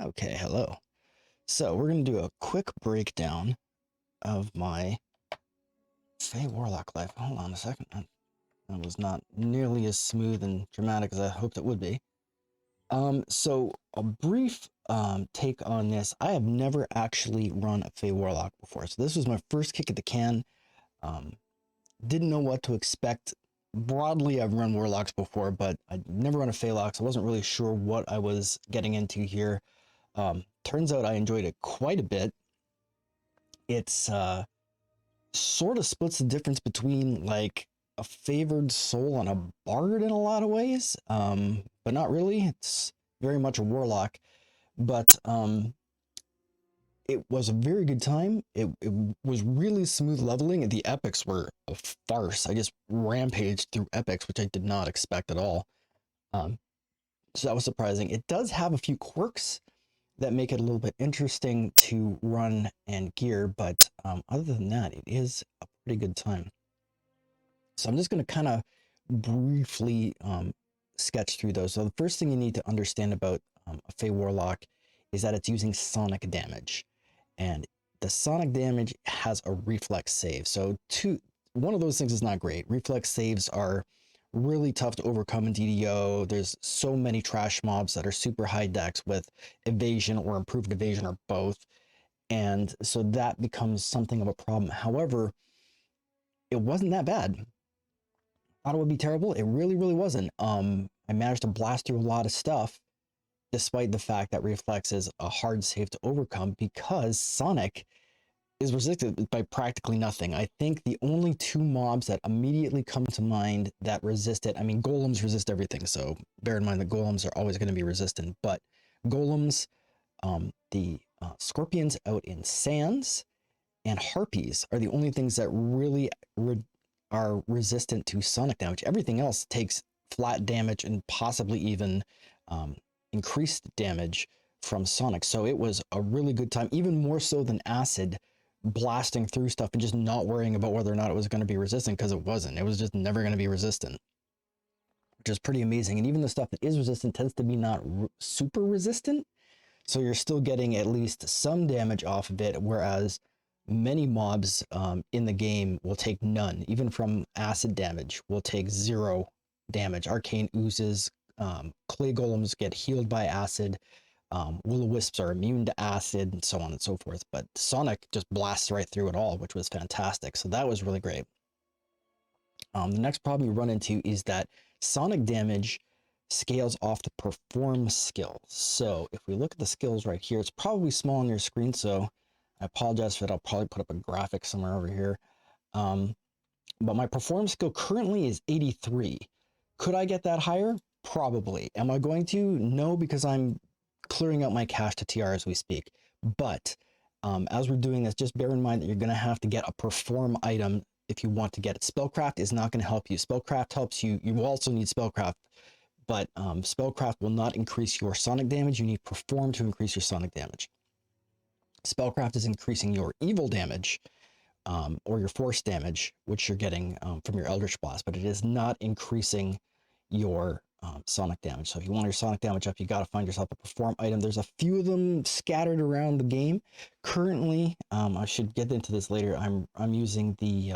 Okay, hello. So we're going to do a quick breakdown of my Fey Warlock life. Hold on a second. That was not nearly as smooth and dramatic as I hoped it would be. So a brief take on this. I have never actually run a Fey Warlock before, so this was my first kick at the can. Didn't know what to expect. Broadly, I've run Warlocks before, but I'd never run a Phaylok, so I wasn't really sure what I was getting into here. Turns out I enjoyed it quite a bit. It's sort of splits the difference between like a favored soul and a bard in a lot of ways, but not really. It's very much a warlock, but it was a very good time. It was really smooth leveling. The epics were a farce. I just rampaged through epics, which I did not expect at all. So that was surprising. It does have a few quirks that make it a little bit interesting to run and gear, but other than that, it is a pretty good time. So I'm just going to kind of briefly sketch through those. So the first thing you need to understand about a Fey Warlock is that it's using sonic damage, and the sonic damage has a reflex save. So one of those things is not great. Reflex saves are really tough to overcome in DDO. There's so many trash mobs that are super high dex with evasion or improved evasion or both. And so that becomes something of a problem. However, it wasn't that bad. I thought it would be terrible. It really, really wasn't. I managed to blast through a lot of stuff, despite the fact that reflex is a hard save to overcome because Sonic is resisted by practically nothing. I think the only two mobs that immediately come to mind that resist it, I mean, golems resist everything, so bear in mind that golems are always going to be resistant, but golems, the scorpions out in sands, and harpies are the only things that really are resistant to sonic damage. Everything else takes flat damage and possibly even increased damage from sonic. So it was a really good time, even more so than acid, blasting through stuff and just not worrying about whether or not it was going to be resistant, because it wasn't. It was just never going to be resistant, which is pretty amazing. And even the stuff that is resistant tends to be not super resistant, so you're still getting at least some damage off of it, whereas many mobs in the game will take none. Even from acid damage will take 0 damage. Arcane oozes, clay golems get healed by acid, will-o-wisps are immune to acid, and so on and so forth. But Sonic just blasts right through it all, which was fantastic. So that was really great. The next problem you run into is that Sonic damage scales off the perform skill. So if we look at the skills right here, it's probably small on your screen, so I apologize for that. I'll probably put up a graphic somewhere over here. But my perform skill currently is 83. Could I get that higher? Probably. Am I going to? No, because I'm clearing out my cache to TR as we speak. But as we're doing this, just bear in mind that you're going to have to get a perform item if you want to get it. Spellcraft is not going to help you. Spellcraft helps you. You also need spellcraft, but spellcraft will not increase your sonic damage. You need perform to increase your sonic damage. Spellcraft is increasing your evil damage or your force damage, which you're getting from your Eldritch Blast, but it is not increasing your sonic damage. So if you want your sonic damage up, you got to find yourself a perform item. There's a few of them scattered around the game. Currently, I should get into this later. I'm using the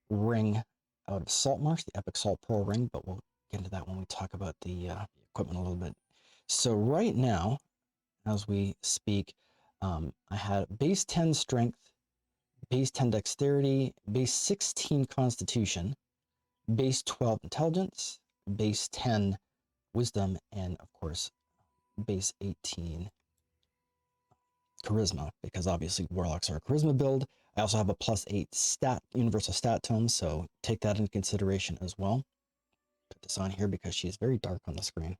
ring out of Saltmarsh, the Epic Salt Pearl ring, but we'll get into that when we talk about the equipment a little bit. So right now, as we speak, I had base 10 strength, base 10 dexterity, base 16 constitution, base 12 intelligence, base 10 wisdom, and of course, base 18 charisma, because obviously warlocks are a charisma build. I also have a +8 universal stat tome, so take that into consideration as well. Put this on here because she's very dark on the screen.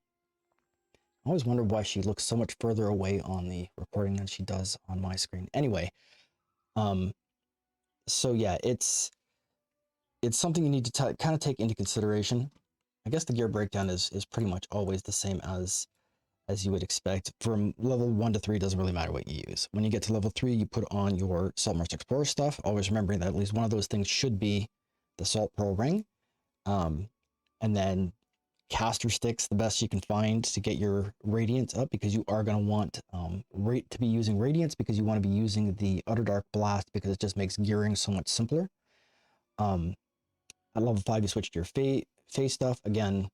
I always wonder why she looks so much further away on the recording than she does on my screen. Anyway, so yeah, it's something you need to kind of take into consideration. I guess the gear breakdown is pretty much always the same as you would expect. From level 1 to 3, doesn't really matter what you use. When you get to level 3, you put on your Saltmarsh Explorer stuff, always remembering that at least one of those things should be the Salt Pearl ring. And then caster sticks the best you can find to get your radiance up, because you are going to want to be using radiance, because you want to be using the Utter Dark Blast, because it just makes gearing so much simpler. At level 5, you switch to your Fey stuff. Again,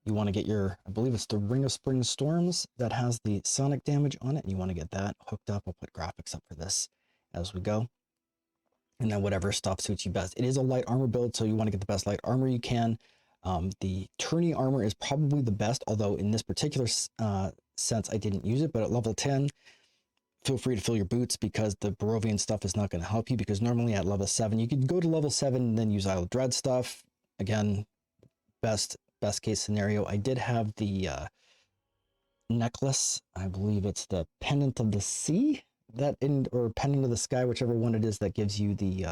you want to get your, I believe it's the Ring of Spring Storms that has the sonic damage on it, and you want to get that hooked up. I'll put graphics up for this as we go. And then whatever stuff suits you best. It is a light armor build, so you want to get the best light armor you can. The tourney armor is probably the best, although in this particular sense, I didn't use it. But at level 10, feel free to fill your boots, because the Barovian stuff is not going to help you, because normally at level 7, you could go to level 7 and then use Isle of Dread stuff. Again, best case scenario. I did have the necklace. I believe it's the Pendant of the Sea, or Pendant of the Sky, whichever one it is, that gives you the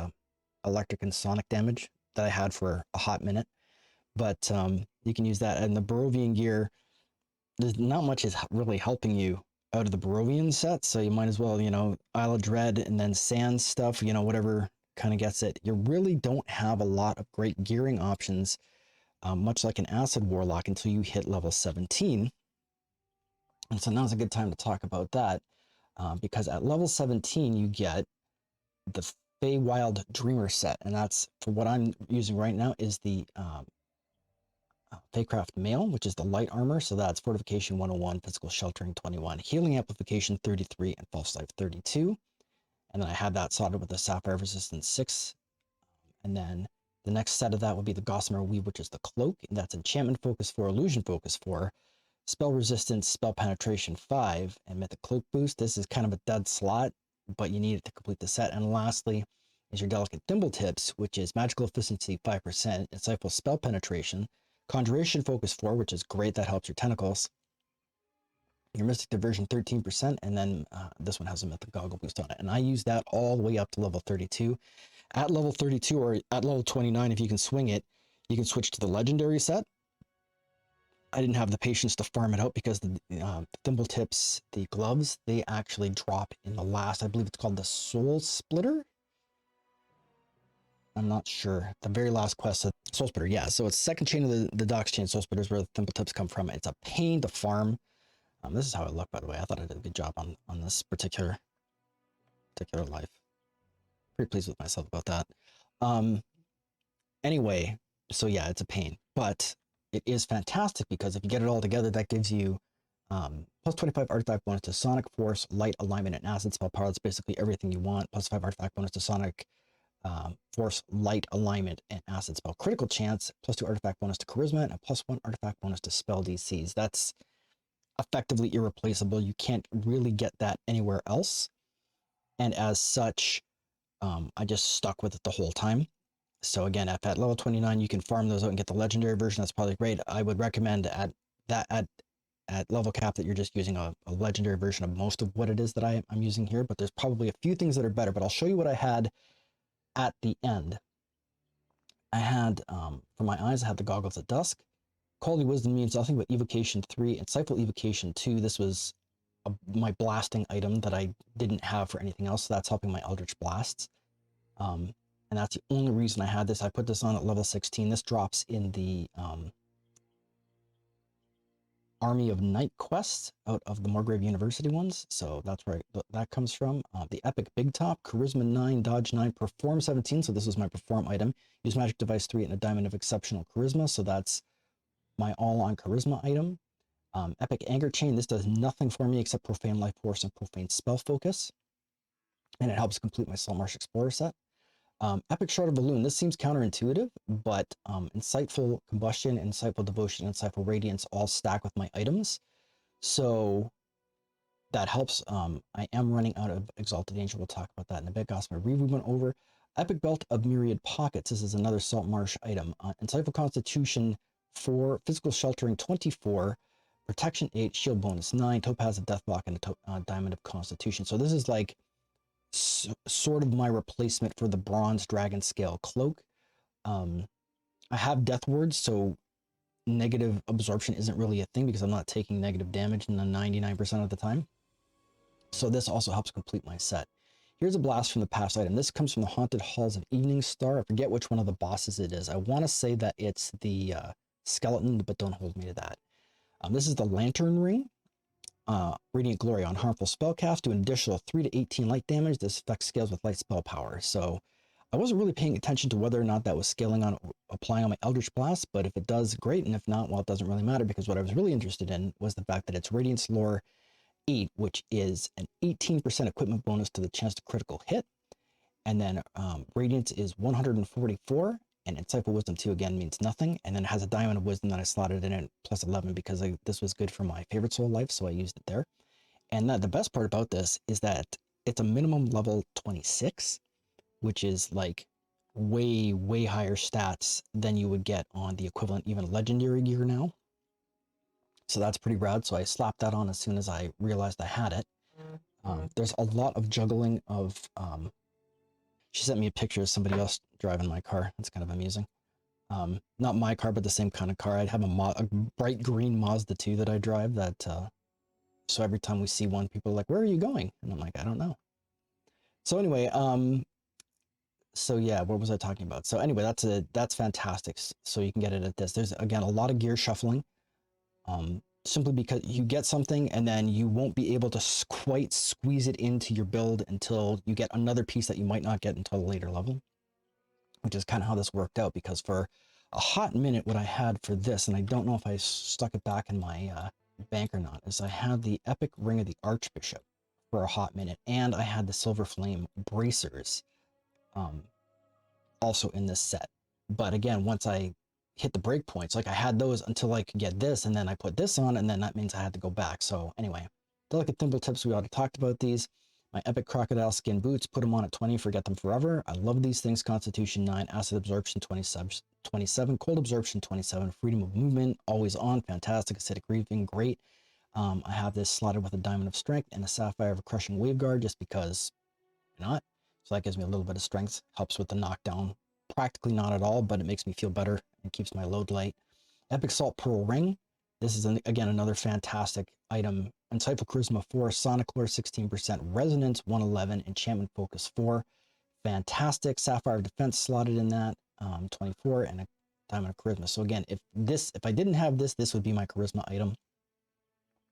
electric and sonic damage that I had for a hot minute. But you can use that. And the Barovian gear, there's not much is really helping you out of the Barovian set, so you might as well, Isle of Dread and then Sand stuff, whatever kind of gets it. You really don't have a lot of great gearing options, much like an Acid Warlock, until you hit level 17. And so now's a good time to talk about that, because at level 17, you get the Fey Wild Dreamer set, and that's, for what I'm using right now, is the Feycraft Mail, which is the light armor. So that's Fortification 101, Physical Sheltering 21, Healing Amplification 33, and False Life 32. And then I had that sorted with the Sapphire Resistance 6. And then the next set of that would be the Gossamer Weave, which is the Cloak. And that's Enchantment Focus 4, Illusion Focus 4, Spell Resistance, Spell Penetration 5, and Mythic Cloak Boost. This is kind of a dead slot, but you need it to complete the set. And lastly is your Delicate Thimble Tips, which is Magical Efficiency 5%, Insightful Spell Penetration, Conjuration Focus 4, which is great, that helps your tentacles, your Mystic Diversion 13%, and then this one has a Mythic Goggle Boost on it. And I use that all the way up to level 32. At level 32, or at level 29, if you can swing it, you can switch to the Legendary set. I didn't have the patience to farm it out, because the Thimble Tips, the gloves, they actually drop in the last, I believe it's called the Soul Splitter. I'm not sure. The very last quest of Soul Splitter, yeah. So it's second chain of the Dox chain. Soul Splitter is where the Thimble Tips come from. It's a pain to farm. This is how it looked, by the way. I thought I did a good job on this particular life. Pretty pleased with myself about that. Anyway, so yeah, it's a pain, but it is fantastic, because if you get it all together, that gives you plus 25 artifact bonus to Sonic Force, Light, Alignment, and Acid Spell Power. That's basically everything you want. Plus 5 artifact bonus to Sonic Force, Light, Alignment, and Acid Spell Critical Chance, plus 2 artifact bonus to Charisma, and plus 1 artifact bonus to Spell DCs. That's effectively irreplaceable. You can't really get that anywhere else. And as such, I just stuck with it the whole time. So again, if at level 29 you can farm those out and get the legendary version, that's probably great. I would recommend at level cap that you're just using a legendary version of most of what it is that I'm using here. But there's probably a few things that are better. But I'll show you what I had at the end. I had, for my eyes, I had the Goggles at Dusk. Quality Wisdom means nothing but Evocation 3, Insightful Evocation 2. This was my blasting item that I didn't have for anything else, so that's helping my Eldritch Blasts. And that's the only reason I had this. I put this on at level 16. This drops in the Army of Night quests out of the Morgrave University ones, so that's where that comes from. The Epic Big Top, Charisma 9, Dodge 9, Perform 17, so this was my Perform item. Use Magic Device 3 and a Diamond of Exceptional Charisma, so that's my all-on Charisma item. Epic Anger Chain, this does nothing for me except Profane Life Force and Profane Spell Focus, and it helps complete my Saltmarsh Explorer set. Epic Shard of Balloon, this seems counterintuitive, but Insightful Combustion, Insightful Devotion, and Insightful Radiance all stack with my items, so that helps. I am running out of Exalted Angel. We'll talk about that in a bit. Gossamer Weave we went over. Epic Belt of Myriad Pockets, this is another Saltmarsh item. Insightful Constitution 4, Physical Sheltering 24, Protection 8, Shield Bonus 9, Topaz of Deathblock, and a Diamond of Constitution. So this is like sort of my replacement for the Bronze Dragon Scale Cloak. I have Death Words, so negative absorption isn't really a thing because I'm not taking negative damage in the 99% of the time. So this also helps complete my set. Here's a blast from the past item. This comes from the Haunted Halls of Evening Star. I forget which one of the bosses it is. I want to say that it's the skeleton, but don't hold me to that. This is the Lantern Ring. Radiant Glory on harmful spellcast, do an additional 3 to 18 light damage. This effect scales with light spell power. So I wasn't really paying attention to whether or not that was scaling on applying on my Eldritch Blast, but if it does, great, and if not, well, it doesn't really matter, because what I was really interested in was the fact that it's Radiance Lore 8, which is an 18% equipment bonus to the chance to critical hit, and then Radiance is 144, and Insightful Wisdom 2 again means nothing, and then it has a Diamond of Wisdom that I slotted in at plus 11 because this was good for my favorite soul life, so I used it there. And the best part about this is that it's a minimum level 26, which is like way, way higher stats than you would get on the equivalent even legendary gear now. So that's pretty rad. So I slapped that on as soon as I realized I had it. There's a lot of juggling of... she sent me a picture of somebody else driving my car. It's kind of amusing. Not my car, but the same kind of car. I'd have a bright green Mazda 2 that I drive that... so every time we see one, people are like, where are you going? And I'm like, I don't know. So anyway, so yeah, what was I talking about? So anyway, that's fantastic. So you can get it at this. There's, again, a lot of gear shuffling, simply because you get something and then you won't be able to quite squeeze it into your build until you get another piece that you might not get until a later level, which is kind of how this worked out, because for a hot minute, what I had for this, and I don't know if I stuck it back in my bank or not, is I had the Epic Ring of the Archbishop for a hot minute, and I had the Silver Flame Bracers also in this set. But again, once I hit the breakpoints, like I had those until I could get this, and then I put this on, and then that means I had to go back. So anyway, Delicate Thimble Tips, we already talked about these. My Epic Crocodile Skin Boots, put them on at 20, forget them forever. I love these things. Constitution 9, Acid Absorption 27, Cold Absorption 27, Freedom of Movement, always on, fantastic. Acidic Grieving, great. I have this slotted with a Diamond of Strength and a Sapphire of a Crushing Waveguard, just because why not? So that gives me a little bit of strength, helps with the knockdown. Practically not at all, but it makes me feel better and keeps my load light. Epic Salt Pearl Ring. This is, again, another fantastic item. Insightful Charisma 4, Sonic Lore 16%, Resonance 111, Enchantment Focus 4. Fantastic. Sapphire of Defense slotted in that, 24, and a Diamond of Charisma. So again, if I didn't have this, this would be my Charisma item.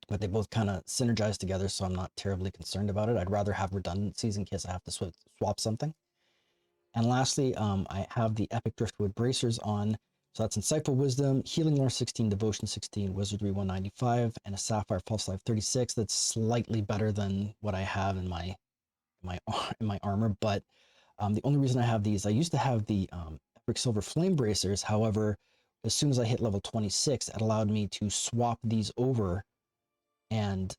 But they both kind of synergize together, so I'm not terribly concerned about it. I'd rather have redundancies in case I have to swap something. And lastly, I have the Epic Driftwood Bracers on. So that's Insightful Wisdom, Healing Lore 16, Devotion 16, Wizardry 195, and a Sapphire False Life 36. That's slightly better than what I have in my armor. But the only reason I have these, I used to have the Epic Silver Flame Bracers. However, as soon as I hit level 26, it allowed me to swap these over, and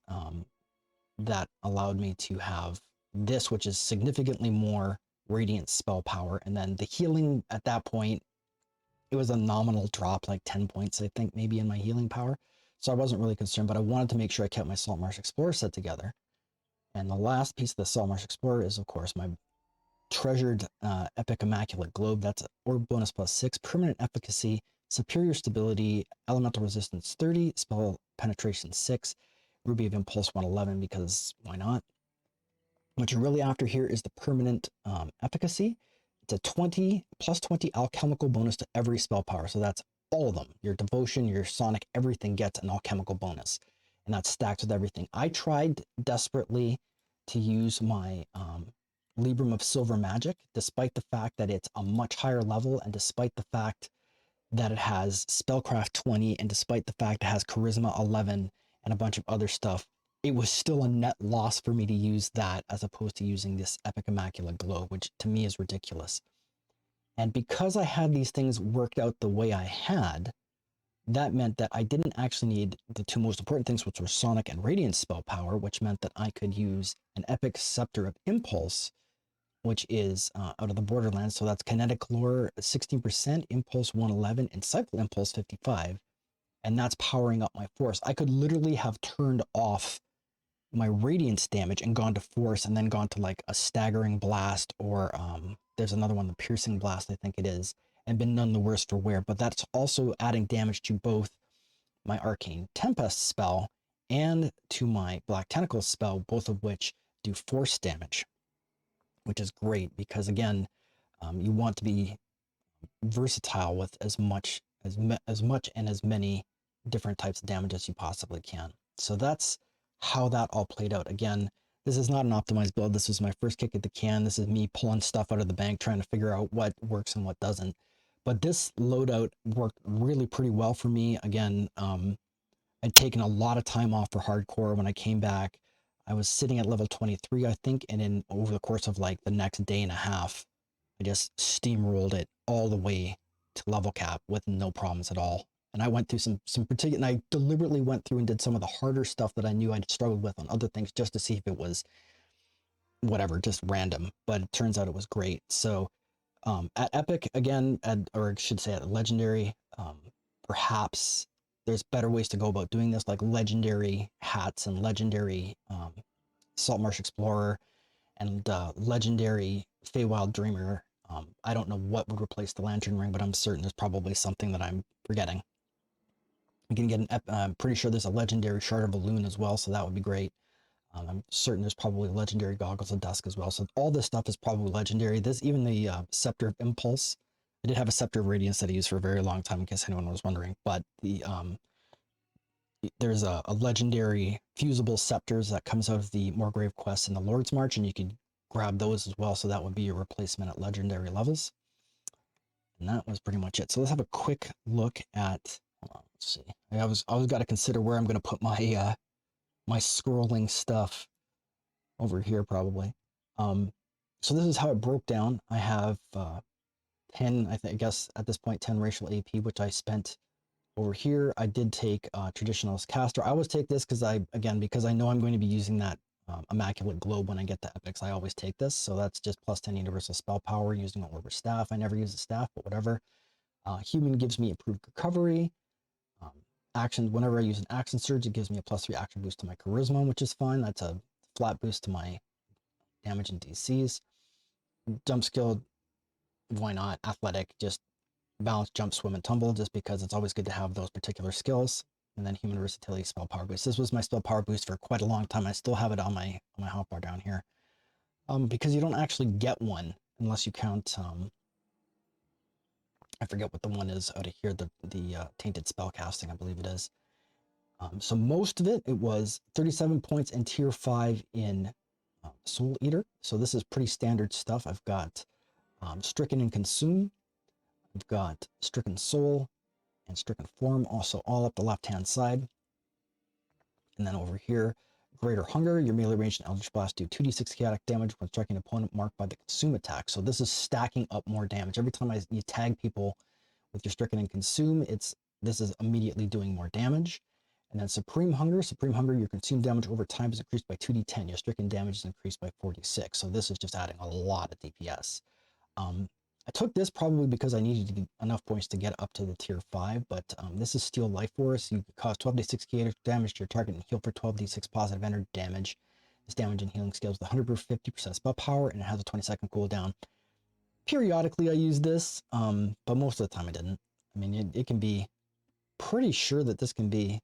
that allowed me to have this, which is significantly more radiant spell power. And then the healing at that point, it was a nominal drop, like 10 points, I think, maybe in my healing power. So I wasn't really concerned, but I wanted to make sure I kept my Saltmarsh Explorer set together. And the last piece of the Saltmarsh Explorer is, of course, my treasured Epic Immaculate Globe. That's Orb bonus plus 6, permanent efficacy, superior stability, elemental resistance 30, spell penetration 6, Ruby of Impulse 111, because why not? What you're really after here is the permanent efficacy. It's a 20 plus 20 alchemical bonus to every spell power. So that's all of them. Your devotion, your sonic, everything gets an alchemical bonus. And that's stacked with everything. I tried desperately to use my Librum of Silver Magic, despite the fact that it's a much higher level, and despite the fact that it has Spellcraft 20, and despite the fact it has Charisma 11 and a bunch of other stuff. It was still a net loss for me to use that as opposed to using this Epic Immaculate Glow, which to me is ridiculous. And because I had these things worked out the way I had, that meant that I didn't actually need the two most important things, which were Sonic and Radiant spell power, which meant that I could use an Epic Scepter of Impulse, which is out of the Borderlands. So that's Kinetic Lore 16%, Impulse 111, and Cycle Impulse 55. And that's powering up my Force. I could literally have turned off my Radiance damage and gone to Force, and then gone to like a Staggering Blast, or there's another one, the Piercing Blast, I think it is, and been none the worse for wear. But that's also adding damage to both my Arcane Tempest spell and to my Black Tentacle spell, both of which do Force damage, which is great because, again, you want to be versatile with as much as much and as many different types of damage as you possibly can. So that's how that all played out. Again, this is not an optimized build. This was my first kick at the can. This is me pulling stuff out of the bank, trying to figure out what works and what doesn't. But this loadout worked really pretty well for me. Again, I'd taken a lot of time off for hardcore. When I came back, I was sitting at level 23, I think, and in over the course of like the next day and a half, I just steamrolled it all the way to level cap with no problems at all. And I went through some particular, and I deliberately went through and did some of the harder stuff that I knew I'd struggled with on other things just to see if it was whatever, just random. But it turns out it was great. So at Epic again, or I should say at Legendary, perhaps there's better ways to go about doing this, like legendary hats and legendary Saltmarsh Explorer and legendary Feywild Dreamer. I don't know what would replace the Lantern Ring, but I'm certain there's probably something that I'm forgetting. You can get I'm pretty sure there's a legendary Shard of Elune as well, so that would be great. I'm certain there's probably legendary Goggles of Dusk as well. So all this stuff is probably legendary. This, even the Scepter of Impulse. I did have a Scepter of Radiance that I used for a very long time, in case anyone was wondering. But the there's a legendary fusible scepters that comes out of the Morgrave quest in the Lord's March, and you could grab those as well. So that would be your replacement at legendary levels. And that was pretty much it. So let's have a quick look at. Let's see. I always got to consider where I'm going to put my my scrolling stuff over here probably. So this is how it broke down. I have 10, I guess at this point 10 racial AP, which I spent over here. I did take Traditionalist Caster. I always take this because because I know I'm going to be using that Immaculate Globe when I get to Epics. I always take this. So that's just plus 10 universal spell power using an Orber Staff. I never use the staff, but whatever. Human gives me improved recovery. Actions, whenever I use an action surge, it gives me a +3 action boost to my charisma, which is fine. That's a flat boost to my damage and DCs. Jump skill, why not? Athletic, just balance, jump, swim, and tumble, just because it's always good to have those particular skills. And then human versatility, spell power boost. This was my spell power boost for quite a long time. I still have it on my hotbar down here. Because you don't actually get one unless you count I forget what the one is out of here, the tainted spell casting, I believe it is. So most of it was 37 points in tier 5 in Soul Eater. So this is pretty standard stuff. I've got Stricken and Consume. I've got Stricken Soul and Stricken Form, also all up the left-hand side. And then over here, Greater Hunger. Your melee range and Eldritch Blast do 2d6 chaotic damage when striking an opponent marked by the Consume attack. So this is stacking up more damage. Every time you tag people with your Stricken and Consume, this is immediately doing more damage. And then Supreme Hunger. Supreme Hunger, your consumed damage over time is increased by 2d10. Your stricken damage is increased by 46. So this is just adding a lot of DPS. I took this probably because I needed to get enough points to get up to the tier 5, but this is Steel Life Force. You cause 12d6 chaotic damage to your target and heal for 12d6 positive energy damage. This damage and healing scales with 150% spell power, and it has a 20-second cooldown. Periodically I use this, but most of the time I didn't. I mean, it can be pretty sure that this can be,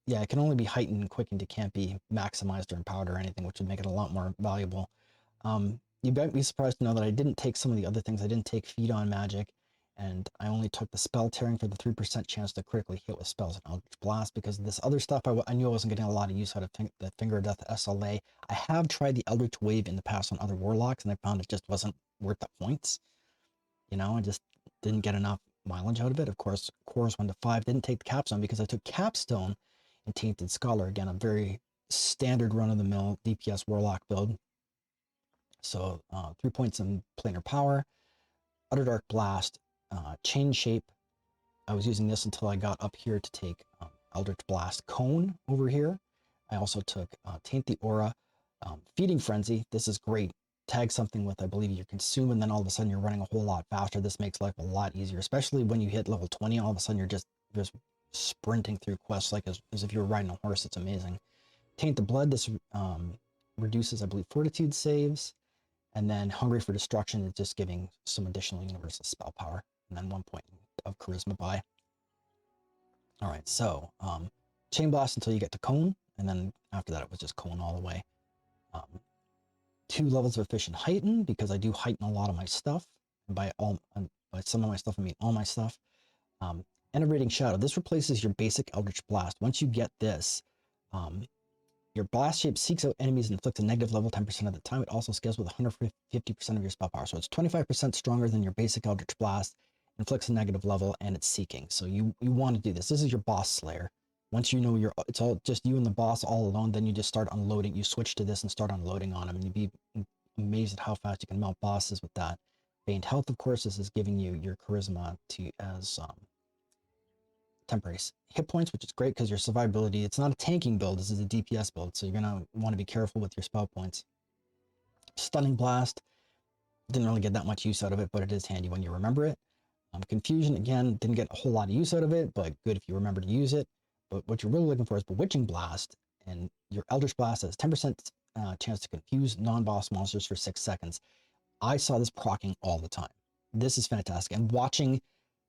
yeah, it can only be heightened and quickened. It can't be maximized or empowered or anything, which would make it a lot more valuable. You might be surprised to know that I didn't take some of the other things. I didn't take Feed on Magic, and I only took the Spell Tearing for the 3% chance to critically hit with spells and Eldritch Blast, because this other stuff I knew I wasn't getting a lot of use out of the Finger of Death SLA. I have tried the Eldritch Wave in the past on other Warlocks, and I found it just wasn't worth the points. You know, I just didn't get enough mileage out of it. Of course, Cores 1 to 5 didn't take the Capstone because I took Capstone and Tainted Scholar. Again, a very standard run-of-the-mill DPS Warlock build. So 3 points in Planar Power, Utter Dark Blast, Chain Shape. I was using this until I got up here to take Eldritch Blast Cone over here. I also took Taint the Aura, Feeding Frenzy. This is great. Tag something with, I believe, your Consume, and then all of a sudden you're running a whole lot faster. This makes life a lot easier, especially when you hit level 20. All of a sudden you're just sprinting through quests like as if you were riding a horse. It's amazing. Taint the Blood. This reduces, I believe, Fortitude saves. And then Hungry for Destruction is just giving some additional universal spell power. And then 1 point of charisma buy. All right, so Chain Blast until you get to Cone. And then after that, it was just Cone all the way. 2 levels of Efficient Heighten, because I do heighten a lot of my stuff. And by some of my stuff, I mean all my stuff. Enervating Shadow. This replaces your basic Eldritch Blast. Once you get this, your blast shape seeks out enemies and inflicts a negative level 10% of the time. It also scales with 150% of your spell power. So it's 25% stronger than your basic Eldritch Blast, inflicts a negative level, and it's seeking. So you want to do this. This is your boss slayer. Once you know it's all just you and the boss all alone, then you just start unloading. You switch to this and start unloading on them, and you'd be amazed at how fast you can melt bosses with that. Faint Health, of course, this is giving you your charisma as temporary hit points, which is great because your survivability, it's not a tanking build, this is a DPS build, so you're going to want to be careful with your spell points. Stunning Blast, didn't really get that much use out of it, but it is handy when you remember it. Confusion, again, didn't get a whole lot of use out of it, but good if you remember to use it. But what you're really looking for is Bewitching Blast, and your Eldritch Blast has 10% chance to confuse non-boss monsters for 6 seconds. I saw this proccing all the time. This is fantastic, and watching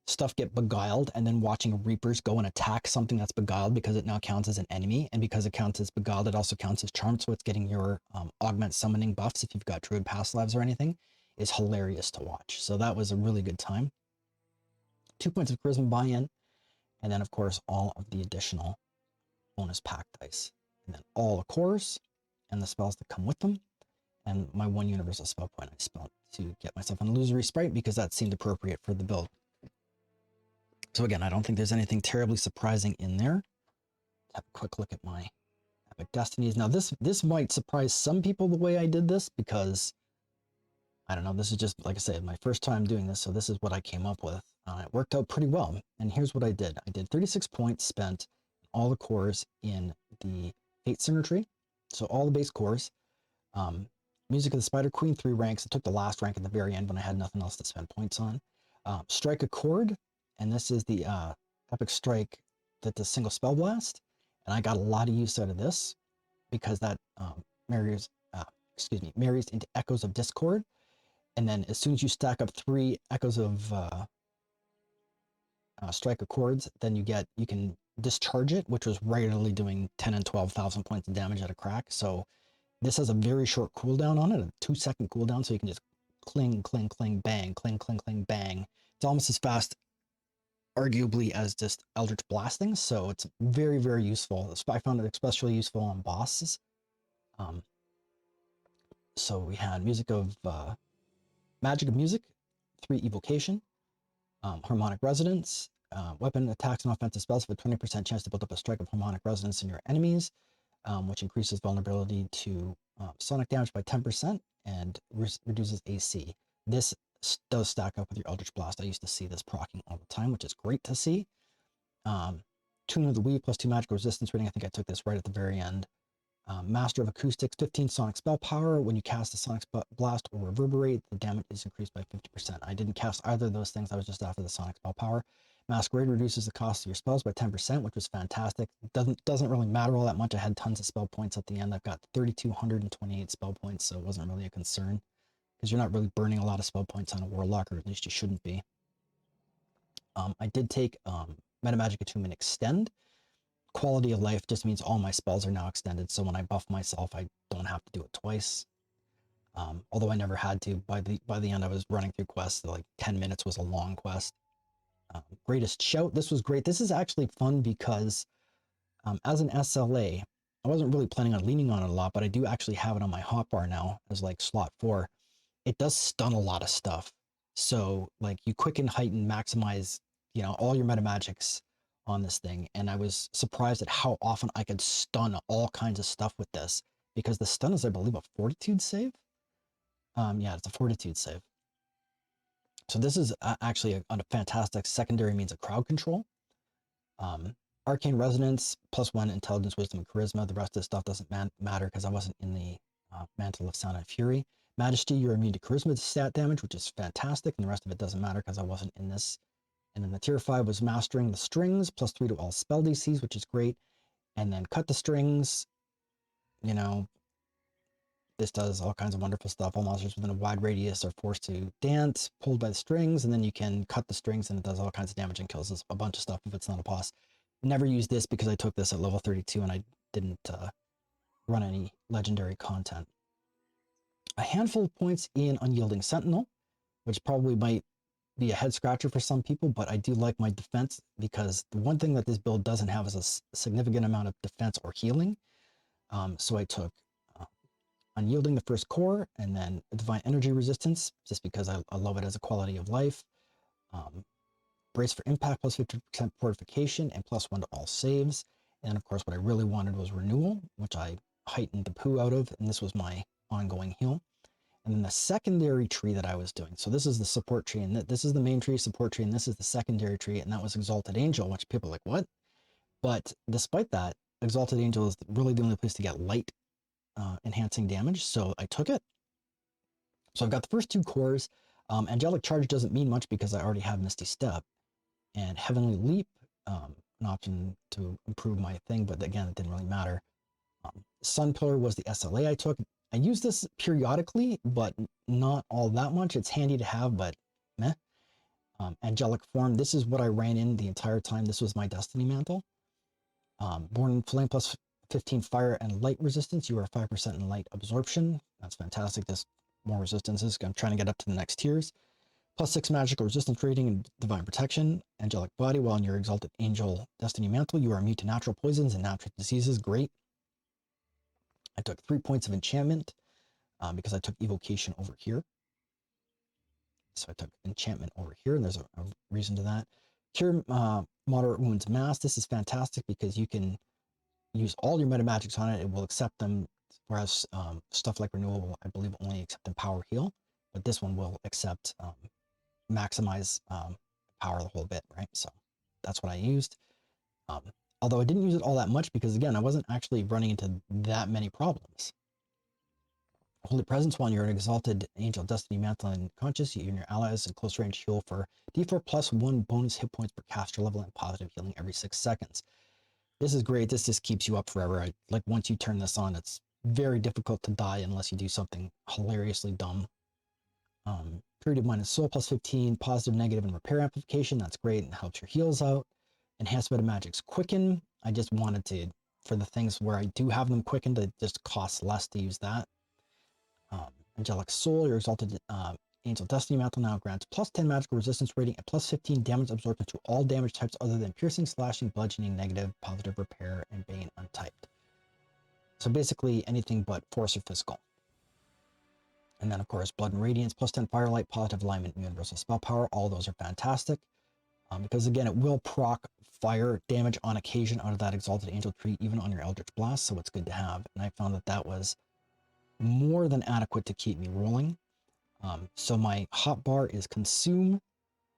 stuff get beguiled and then watching reapers go and attack something that's beguiled because it now counts as an enemy, and because it counts as beguiled, it also counts as charmed, so it's getting your augment summoning buffs if you've got druid past lives or anything, is hilarious to watch. So that was a really good time. 2 points of charisma buy-in, and then of course all of the additional bonus pack dice, and then all the cores and the spells that come with them, and my 1 universal spell point I spent to get myself an illusory sprite because that seemed appropriate for the build. So again, I don't think there's anything terribly surprising in there. Let's have a quick look at my Epic Destinies. Now this might surprise some people the way I did this, because I don't know, this is just, like I said, my first time doing this, so this is what I came up with. It worked out pretty well, and here's what I did. I did 36 points spent all the cores in the Fate Singer tree, so all the base cores. Music of the Spider Queen, 3 ranks. I took the last rank at the very end when I had nothing else to spend points on. Strike a Chord, and this is the Epic Strike that does single spell blast, and I got a lot of use out of this because that marries into Echoes of Discord, and then as soon as you stack up 3 Echoes of Strike Accords, then you can discharge it, which was regularly doing 10 and 12,000 points of damage at a crack. So this has a very short cooldown on it, a 2-second cooldown, so you can just cling, cling, cling, bang, cling, cling, cling, bang. It's almost as fast, arguably, as just Eldritch Blasting, so it's very, very useful. I found it especially useful on bosses. So we had Magic of Music, 3 Evocation, Harmonic Resonance, weapon attacks and offensive spells have a 20% chance to build up a strike of harmonic resonance in your enemies, which increases vulnerability to sonic damage by 10% and reduces AC. This does stack up with your Eldritch Blast. I used to see this proccing all the time, which is great to see. Tune of the Weave plus 2 magical resistance rating. I think I took this right at the very end. Master of Acoustics, 15 sonic spell power. When you cast a sonic blast or reverberate, the damage is increased by 50%. I didn't cast either of those things. I was just after the sonic spell power. Masquerade reduces the cost of your spells by 10%, which was fantastic. Doesn't really matter all that much. I had tons of spell points at the end. I've got 3,228 spell points, so it wasn't really a concern because you're not really burning a lot of spell points on a Warlock, or at least you shouldn't be. I did take Metamagic Attunement Extend. Quality of life just means all my spells are now extended, so when I buff myself, I don't have to do it twice. Although I never had to. By the end, I was running through quests, so like 10 minutes was a long quest. Greatest Shout, this was great. This is actually fun because as an SLA, I wasn't really planning on leaning on it a lot, but I do actually have it on my hotbar now as like slot 4. It does stun a lot of stuff. So like you quicken, heighten, maximize, all your meta magics on this thing, and I was surprised at how often I could stun all kinds of stuff with this, because the stun is, I believe, a fortitude save. Yeah, it's a fortitude save. So this is actually a fantastic secondary means of crowd control. Arcane Resonance, +1 intelligence, wisdom, and charisma. The rest of this stuff doesn't matter because I wasn't in the Mantle of Sound and Fury. Majesty, you're immune to charisma stat damage, which is fantastic, and the rest of it doesn't matter because I wasn't in this. And then the tier 5 was Mastering the Strings, +3 to all spell DCs, which is great. And then Cut the Strings, this does all kinds of wonderful stuff. All monsters within a wide radius are forced to dance, pulled by the strings, and then you can cut the strings and it does all kinds of damage and kills a bunch of stuff if it's not a boss. Never used this because I took this at level 32 and I didn't run any legendary content. A handful of points in Unyielding Sentinel, which probably might be a head scratcher for some people, but I do like my defense because the one thing that this build doesn't have is a significant amount of defense or healing. So I took Unyielding the first core, and then Divine Energy Resistance, just because I love it as a quality of life. Brace for Impact, plus 50% fortification, and +1 to all saves. And of course, what I really wanted was Renewal, which I heightened the poo out of, and this was my ongoing heal. And then the secondary tree that I was doing, so this is the support tree, and this is the main tree, support tree, and this is the secondary tree, and that was Exalted Angel, which people are like, what? But despite that, Exalted Angel is really the only place to get light enhancing damage, so I took it. So I've got the first two cores. Angelic Charge doesn't mean much because I already have Misty Step, and Heavenly Leap, an option to improve my thing, but again, it didn't really matter. Sun Pillar was the SLA I took. I use this periodically, but not all that much. It's handy to have, but meh. Angelic Form, this is what I ran in the entire time. This was my Destiny Mantle. Born in Flame, plus 15 fire and light resistance. You are 5% in light absorption. That's fantastic. There's more resistances. I'm trying to get up to the next tiers. +6 magical resistance rating and divine protection. Angelic body. While in your Exalted Angel Destiny Mantle, you are immune to natural poisons and natural diseases. Great. I took 3 points of enchantment because I took evocation over here. So I took enchantment over here, and there's a reason to that. Cure moderate wounds mass. This is fantastic because you can use all your meta magics on it. It will accept them, whereas stuff like Renewal will, I believe, only accept Empower Heal, but this one will accept maximize power the whole bit, right? So that's what I used. Although I didn't use it all that much because, again, I wasn't actually running into that many problems. Holy Presence, while you're an Exalted Angel Destiny Mantle and Conscious, you and your allies in close range heal for D4 +1 bonus hit points per caster level and positive healing every 6 seconds. This is great. This just keeps you up forever. Like once you turn this on, it's very difficult to die unless you do something hilariously dumb. Period of Mind and Soul, +15, positive, negative, and repair amplification. That's great and helps your heals out. Enhanced Meta Magic's Quicken. I just wanted to, for the things where I do have them quickened, it just costs less to use that. Angelic Soul, your Exalted Angel Destiny Mantle now grants +10 magical resistance rating and +15 damage absorption to all damage types other than piercing, slashing, bludgeoning, negative, positive, repair, and bane untyped. So basically anything but force or physical. And then of course Blood and Radiance, +10 Firelight, positive alignment, and universal spell power. All those are fantastic because again, it will proc fire damage on occasion out of that Exalted Angel tree, even on your Eldritch Blast. So it's good to have. And I found that that was more than adequate to keep me rolling. So my hotbar is Consume,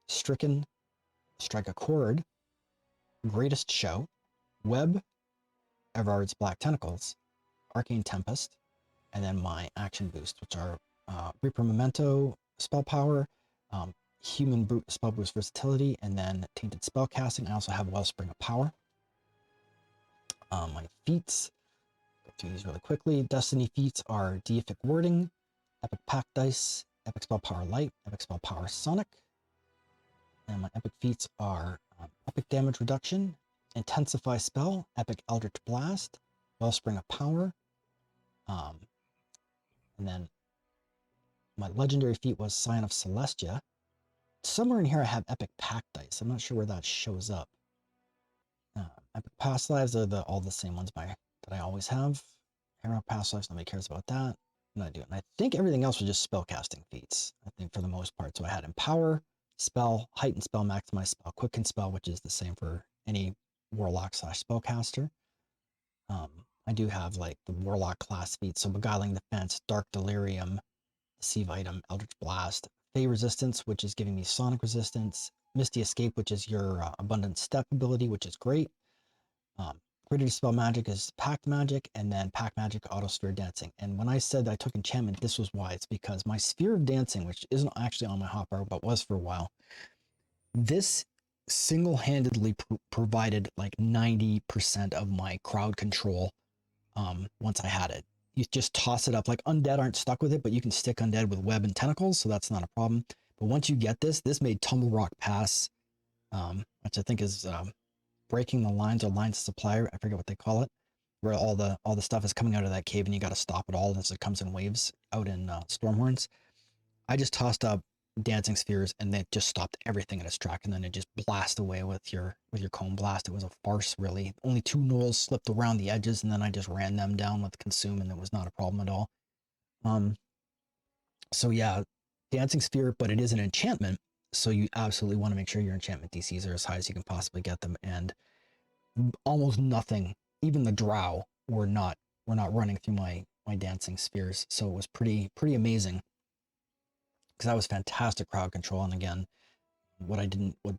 Stricken, Strike a Chord, Greatest Show, Web, Everard's Black Tentacles, Arcane Tempest, and then my action boost, which are Reaper Memento, Spell Power, Human Spell Boost Versatility, and then Tainted Spellcasting. I also have Wellspring of Power. My feats, go through these really quickly. Destiny feats are Deific Wording, Epic Pact Dice, Epic Spell Power Light, Epic Spell Power Sonic. And my epic feats are Epic Damage Reduction, Intensify Spell, Epic Eldritch Blast, Wellspring of Power. And then my legendary feat was Sign of Celestia. Somewhere in here I have Epic Pact Dice. I'm not sure where that shows up. Epic Past Lives are all the same ones that I always have. Hero Past Lives, nobody cares about that. I'm not doing it. I think everything else was just spellcasting feats, I think, for the most part. So I had Empower, Spell, Heighten Spell, Maximize Spell, Quicken Spell, which is the same for any Warlock / Spellcaster. I do have like the Warlock class feats, so Beguiling Defense, Dark Delirium, Deceive Item, Eldritch Blast, Fey Resistance, which is giving me Sonic Resistance, Misty Escape, which is your Abundant Step ability, which is great. Greater Dispel Magic is Pact Magic, and then Pact Magic Autosphere Dancing. And when I said I took enchantment, this was why. It's because my Sphere of Dancing, which isn't actually on my hotbar, but was for a while, this single-handedly provided like 90% of my crowd control once I had it. You just toss it up. Like undead aren't stuck with it, but you can stick undead with web and tentacles, so that's not a problem. But once you get this made Tumble Rock Pass, which I think is breaking the lines or lines of supply, I forget what they call it, where all the stuff is coming out of that cave and you got to stop it all as it comes in waves out in Stormhorns. I just tossed up dancing spheres, and that just stopped everything in its track, and then it just blasted away with your cone blast. It was a farce, really. Only 2 gnolls slipped around the edges, and then I just ran them down with consume, and it was not a problem at all. So yeah, dancing sphere, but it is an enchantment, so you absolutely want to make sure your enchantment DCs are as high as you can possibly get them, and almost nothing, even the drow, were not running through my dancing spheres, so it was pretty amazing, because that was fantastic crowd control. And again, what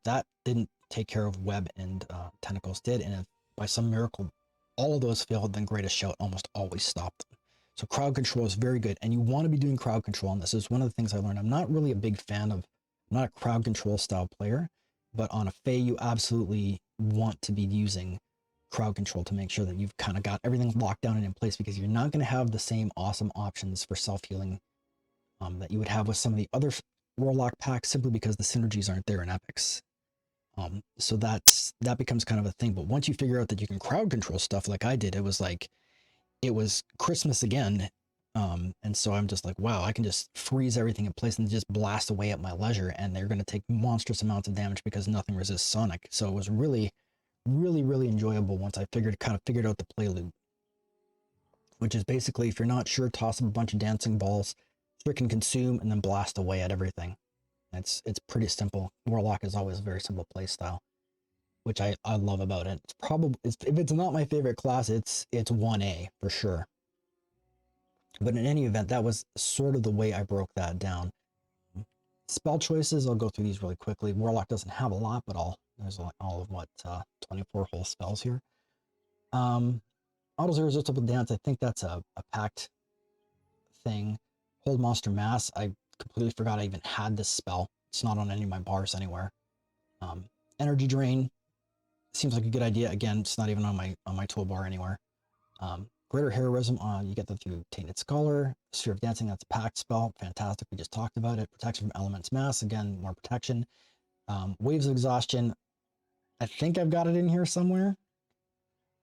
that didn't take care of, web and tentacles did, and if by some miracle all of those failed, then Greatest Shout almost always stopped them. So crowd control is very good, and you want to be doing crowd control, and this is one of the things I learned. I'm not really a big fan of, I'm not a crowd control style player, but on a Fey, you absolutely want to be using crowd control to make sure that you've kind of got everything locked down and in place, because you're not going to have the same awesome options for self-healing that you would have with some of the other Warlock packs, simply because the synergies aren't there in epics. So that becomes kind of a thing. But once you figure out that you can crowd control stuff like I did, it was Christmas again. And so I'm just like, wow, I can just freeze everything in place and just blast away at my leisure, and they're going to take monstrous amounts of damage because nothing resists Sonic. So it was really enjoyable once I figured out the play loop, which is basically, if you're not sure, toss up a bunch of dancing balls, stricken consume, and then blast away at everything. It's pretty simple. Warlock is always a very simple play style, which I love about it. It's probably, if it's not my favorite class, it's 1A for sure. But in any event, that was sort of the way I broke that down. Spell choices, I'll go through these really quickly. Warlock doesn't have a lot, but there's all of what 24 whole spells here. Auto's Irresistible Dance, I think that's a pact thing. Hold Monster Mass, I completely forgot I even had this spell. It's not on any of my bars anywhere. Energy Drain seems like a good idea. Again, it's not even on my toolbar anywhere. Greater Heroism, you get that through Tainted Scholar. Sphere of Dancing, that's a pact spell. Fantastic, we just talked about it. Protection from Element's Mass, again, more protection. Waves of Exhaustion, I think I've got it in here somewhere.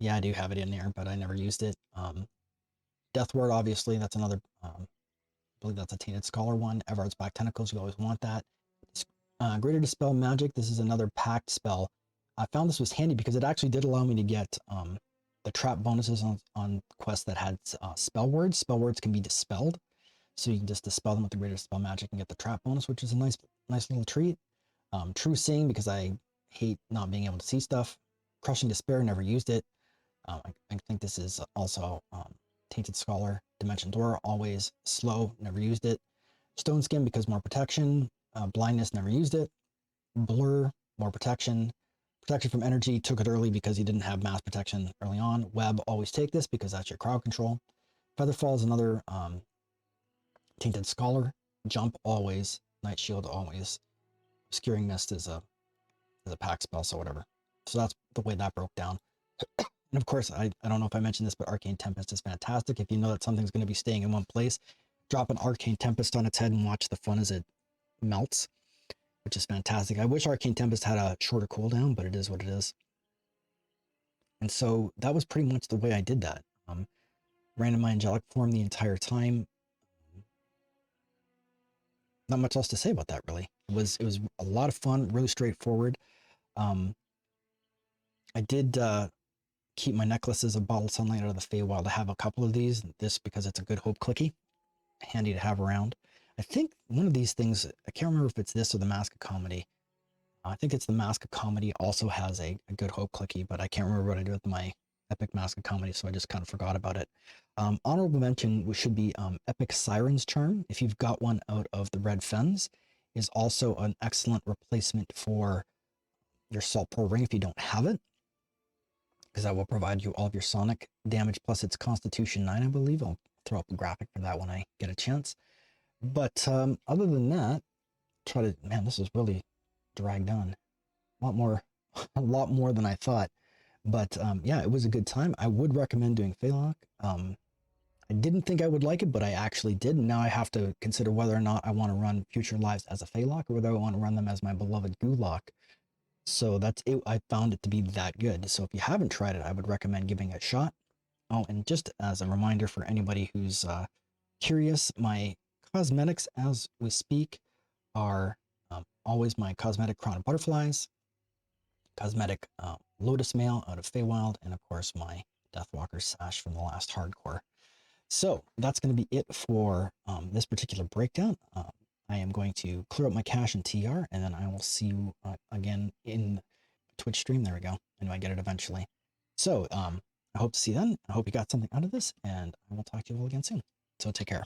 Yeah, I do have it in there, but I never used it. Death Ward, obviously, that's another, I believe that's a Tainted Scholar one. Everard's Back Tentacles, you always want that. Greater Dispel Magic, this is another pact spell. I found this was handy because it actually did allow me to get the trap bonuses on quests that had spell words. Spell words can be dispelled, so you can just dispel them with the Greater Dispel Magic and get the trap bonus, which is a nice little treat. True Seeing, because I hate not being able to see stuff. Crushing Despair, never used it. I think this is also Tainted Scholar. Dimension Door, always slow, never used it. Stone Skin, because more protection. Blindness, never used it. Blur, more protection. Protection from Energy, took it early because you didn't have mass protection early on. Web, always take this because that's your crowd control. Featherfall is another Tainted Scholar. Jump, always. Night Shield, always. Obscuring Mist is a pack spell, so whatever. So that's the way that broke down. And of course, I don't know if I mentioned this, but Arcane Tempest is fantastic. If you know that something's going to be staying in one place, drop an Arcane Tempest on its head and watch the fun as it melts, which is fantastic. I wish Arcane Tempest had a shorter cooldown, but it is what it is. And so that was pretty much the way I did that. Ran in my angelic form the entire time. Not much else to say about that, really. It was a lot of fun, really straightforward. I did keep my necklaces of Bottled Sunlight out of the Feywild. I have a couple of these. This because it's a good hope clicky, handy to have around. I think one of these things, I can't remember if it's this or the Mask of Comedy. I think it's the Mask of Comedy also has a good hope clicky, but I can't remember what I did with my Epic Mask of Comedy, so I just kind of forgot about it. Honorable mention should be Epic Siren's Charm. If you've got one out of the Red Fens, is also an excellent replacement for your Salt Pour Ring if you don't have it, because that will provide you all of your Sonic damage plus its Constitution 9, I believe. I'll throw up a graphic for that when I get a chance. But other than that, man, this is really dragged on. A lot more than I thought. But yeah, it was a good time. I would recommend doing Feylock. I didn't think I would like it, but I actually did. And now I have to consider whether or not I want to run future lives as a Feylock or whether I want to run them as my beloved Gulock. So that's it. I found it to be that good. So if you haven't tried it, I would recommend giving it a shot. Oh, and just as a reminder for anybody who's curious, my cosmetics as we speak are always my cosmetic crown of butterflies, cosmetic lotus mail out of Feywild, and of course my Deathwalker sash from the last hardcore. So that's going to be it for this particular breakdown. I am going to clear up my cache in TR, and then I will see you again in Twitch stream. There we go. I know I get it eventually. So I hope to see you then. I hope you got something out of this, and I will talk to you all again soon. So take care.